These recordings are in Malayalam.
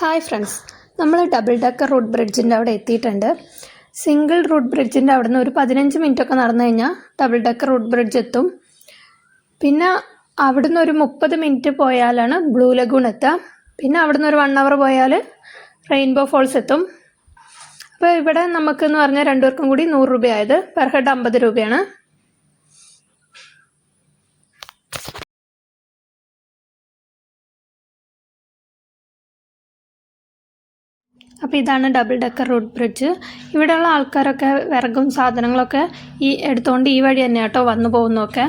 ഹായ് ഫ്രണ്ട്സ്, നമ്മൾ ഡബിൾ ഡെക്കർ റൂട്ട് ബ്രിഡ്ജിൻ്റെ അവിടെ എത്തിയിട്ടുണ്ട്. സിംഗിൾ റൂട്ട് ബ്രിഡ്ജിൻ്റെ അവിടെ നിന്ന് ഒരു 15 മിനിറ്റൊക്കെ നടന്നു കഴിഞ്ഞാൽ ഡബിൾ ഡെക്കർ റൂട്ട് ബ്രിഡ്ജ് എത്തും. പിന്നെ അവിടുന്ന് ഒരു 30 മിനിറ്റ് പോയാലാണ് ബ്ലൂ ലഗൂൺ എത്തുക. പിന്നെ അവിടുന്ന് ഒരു 1 അവർ പോയാൽ റെയിൻബോ ഫോൾസ് എത്തും. അപ്പോൾ ഇവിടെ നമുക്കെന്ന് പറഞ്ഞാൽ രണ്ടുപേർക്കും കൂടി 100 രൂപയായത്, പെർ ഹെഡ് 50 രൂപയാണ്. അപ്പോൾ ഇതാണ് ഡബിൾ ഡെക്കർ റൂട്ട് ബ്രിഡ്ജ്. ഇവിടെയുള്ള ആൾക്കാരൊക്കെ വിറകും സാധനങ്ങളൊക്കെ എടുത്തുകൊണ്ട് ഈ വഴി തന്നെ കേട്ടോ വന്നു പോകുന്നതൊക്കെ.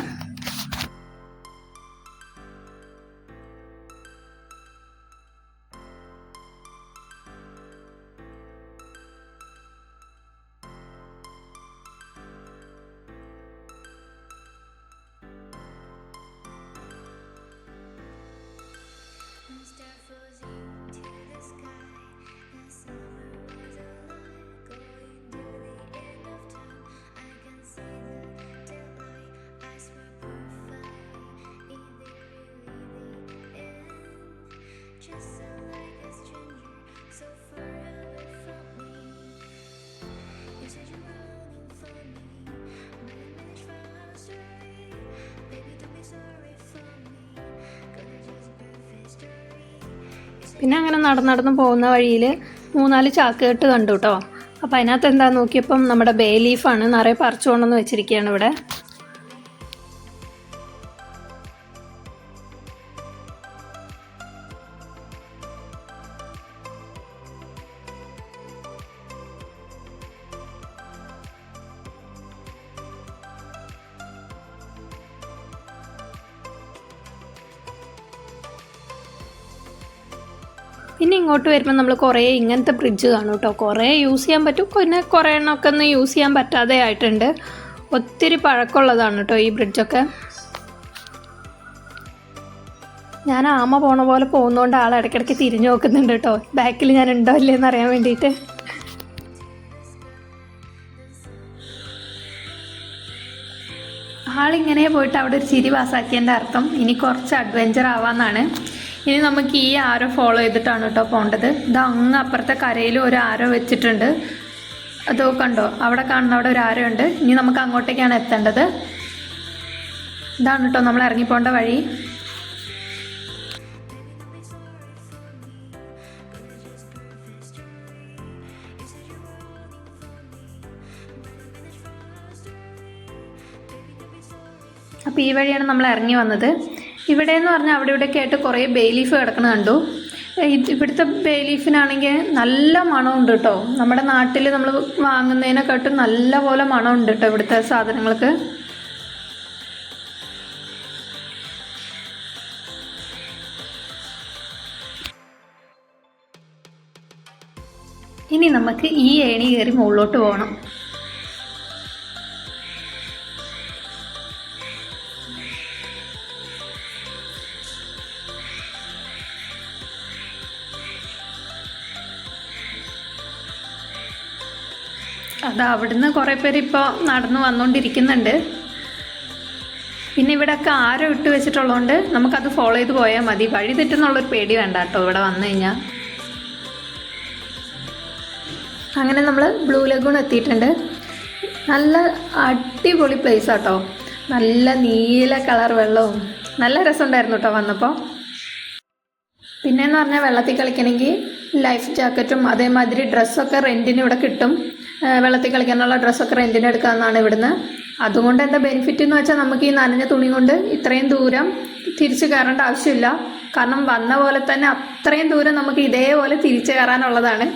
പിന്നെ അങ്ങനെ നടന്ന് പോകുന്ന വഴിയിൽ 3-4 ചാക്കുകെട്ട് കണ്ടു കേട്ടോ. അപ്പോൾ അതിനകത്ത് എന്താണെന്ന് നോക്കിയപ്പം നമ്മുടെ ബേ ലീഫാണ്, നിറയെ പറിച്ചു കൊണ്ടുവന്ന് വെച്ചിരിക്കുകയാണ് ഇവിടെ. പിന്നെ ഇങ്ങോട്ട് വരുമ്പോൾ നമ്മൾ കുറേ ഇങ്ങനത്തെ ബ്രിഡ്ജ് കാണും കേട്ടോ. കുറേ യൂസ് ചെയ്യാൻ പറ്റും, പിന്നെ കുറേ എണ്ണമൊക്കെ ഒന്നും യൂസ് ചെയ്യാൻ പറ്റാതെ ആയിട്ടുണ്ട്. ഒത്തിരി പഴക്കമുള്ളതാണ് കേട്ടോ ഈ ബ്രിഡ്ജൊക്കെ. ഞാൻ ആമ പോണ പോലെ പോകുന്നതുകൊണ്ട് ആൾ ഇടയ്ക്കിടയ്ക്ക് തിരിഞ്ഞു നോക്കുന്നുണ്ട് കേട്ടോ, ബാക്കിൽ ഞാൻ ഉണ്ടോ ഇല്ലേന്ന് അറിയാൻ വേണ്ടിയിട്ട്. ആളിങ്ങനെ പോയിട്ട് അവിടെ ഒരു ചിരി പാസ്സാക്കിയതിൻ്റെ അർത്ഥം ഇനി കുറച്ച് അഡ്വഞ്ചർ ആവാമെന്നാണ്. ഇനി നമുക്ക് ഈ ആരോ ഫോളോ ചെയ്തിട്ടാണ് കേട്ടോ പോകേണ്ടത്. ഇത് അങ്ങ് അപ്പുറത്തെ കരയിൽ ഒരു ആരോ വെച്ചിട്ടുണ്ട്, അതോ കണ്ടോ, അവിടെ കാണുന്ന അവിടെ ഒരു ആരോ ഉണ്ട്. ഇനി നമുക്ക് അങ്ങോട്ടേക്കാണ് എത്തേണ്ടത്. ഇതാണ് കേട്ടോ നമ്മൾ ഇറങ്ങിപ്പോണ്ട വഴി. അപ്പോൾ ഈ വഴിയാണ് നമ്മൾ ഇറങ്ങി വന്നത്. ഇവിടെ എന്ന് പറഞ്ഞാൽ അവിടെ ഇവിടെയൊക്കെ ആയിട്ട് കുറേ ബേ ലീഫ് കിടക്കണ കണ്ടു. ഇവിടുത്തെ ബേ ലീഫിനാണെങ്കിൽ നല്ല മണമുണ്ട് കേട്ടോ. നമ്മുടെ നാട്ടിൽ നമ്മൾ വാങ്ങുന്നതിനെക്കാട്ടും നല്ല പോലെ മണമുണ്ട് കേട്ടോ ഇവിടുത്തെ സാധനങ്ങൾക്ക്. ഇനി നമുക്ക് ഈ ഏണി കയറി മുകളിലോട്ട് പോകണം. അത് അവിടുന്ന് കുറേ പേര് ഇപ്പോൾ നടന്നു വന്നുകൊണ്ടിരിക്കുന്നുണ്ട്. പിന്നെ ഇവിടെയൊക്കെ ആരോ ഇട്ട് വെച്ചിട്ടുള്ളതുകൊണ്ട് നമുക്കത് ഫോളോ ചെയ്ത് പോയാൽ മതി. വഴി തെറ്റുന്നുള്ളൊരു പേടി വേണ്ട കേട്ടോ ഇവിടെ വന്നു കഴിഞ്ഞാൽ. അങ്ങനെ നമ്മൾ ബ്ലൂ ലഗൂൺ എത്തിയിട്ടുണ്ട്. നല്ല അടിപൊളി പ്ലേസ് കേട്ടോ, നല്ല നീല കളർ വെള്ളവും നല്ല രസമുണ്ടായിരുന്നു കേട്ടോ വന്നപ്പോൾ. പിന്നെയെന്ന് പറഞ്ഞാൽ വെള്ളത്തിൽ കളിക്കണമെങ്കിൽ ലൈഫ് ജാക്കറ്റും അതേമാതിരി ഡ്രസ്സൊക്കെ റെൻറ്റിന് ഇവിടെ കിട്ടും. വെള്ളത്തിൽ കളിക്കാനുള്ള ഡ്രസ്സൊക്കെ റെൻറ്റിന് എടുക്കാമെന്നാണ് ഇവിടുന്ന്. അതുകൊണ്ട് എന്താ ബെനിഫിറ്റ് എന്ന് വെച്ചാൽ നമുക്ക് ഈ നനഞ്ഞ തുണി കൊണ്ട് ഇത്രയും ദൂരം തിരിച്ച് കയറേണ്ട ആവശ്യമില്ല. കാരണം വന്ന പോലെ തന്നെ അത്രയും ദൂരം നമുക്ക് ഇതേപോലെ തിരിച്ച് കയറാനുള്ളതാണ്.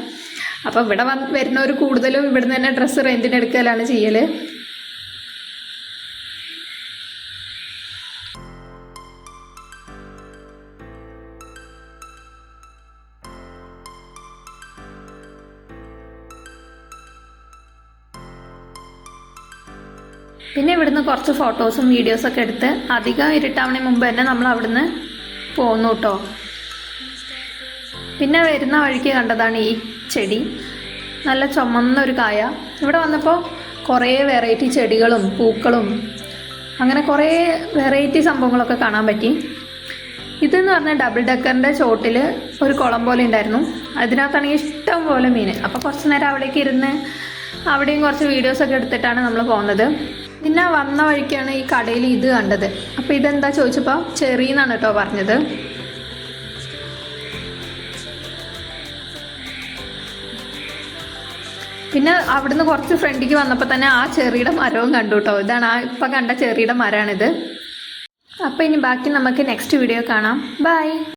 അപ്പോൾ ഇവിടെ വരുന്നവർ കൂടുതലും ഇവിടുന്ന് തന്നെ ഡ്രസ്സ് റെൻറ്റിന് എടുക്കലാണ് ചെയ്യൽ. പിന്നെ ഇവിടുന്ന് കുറച്ച് ഫോട്ടോസും വീഡിയോസൊക്കെ എടുത്ത് അധികം ഇരുട്ടാവണേ മുമ്പ് തന്നെ നമ്മൾ അവിടുന്ന് പോന്നു കേട്ടോ. പിന്നെ വരുന്ന വഴിക്ക് കണ്ടതാണ് ഈ ചെടി, നല്ല ചുമന്നൊരു കായ. ഇവിടെ വന്നപ്പോൾ കുറേ വെറൈറ്റി ചെടികളും പൂക്കളും അങ്ങനെ കുറേ വെറൈറ്റി സംഭവങ്ങളൊക്കെ കാണാൻ പറ്റി. ഇതെന്ന് പറഞ്ഞാൽ ഡബിൾ ഡക്കറിൻ്റെ ചോട്ടിൽ ഒരു കുളം പോലെ ഉണ്ടായിരുന്നു. അതിനകത്താണെങ്കിൽ ഇഷ്ടം പോലെ മീൻ. അപ്പോൾ കുറച്ച് നേരം അവിടേക്ക് ഇരുന്ന് അവിടെയും കുറച്ച് വീഡിയോസൊക്കെ എടുത്തിട്ടാണ് നമ്മൾ പോകുന്നത്. പിന്നെ വന്ന വഴിക്കാണ് ഈ കടയിൽ ഇത് കണ്ടത്. അപ്പോൾ ഇതെന്താ ചോദിച്ചപ്പോൾ ചെറി എന്നാണ് കേട്ടോ പറഞ്ഞത്. പിന്നെ അവിടുന്ന് കുറച്ച് ഫ്രണ്ടിലേക്ക് വന്നപ്പോൾ തന്നെ ആ ചെറിയുടെ മരവും കണ്ടു കേട്ടോ. ഇതാണ് ആ ഇപ്പം കണ്ട ചെറിയുടെ മരമാണിത്. അപ്പോൾ ഇനി ബാക്കി നമുക്ക് നെക്സ്റ്റ് വീഡിയോ കാണാം. ബൈ.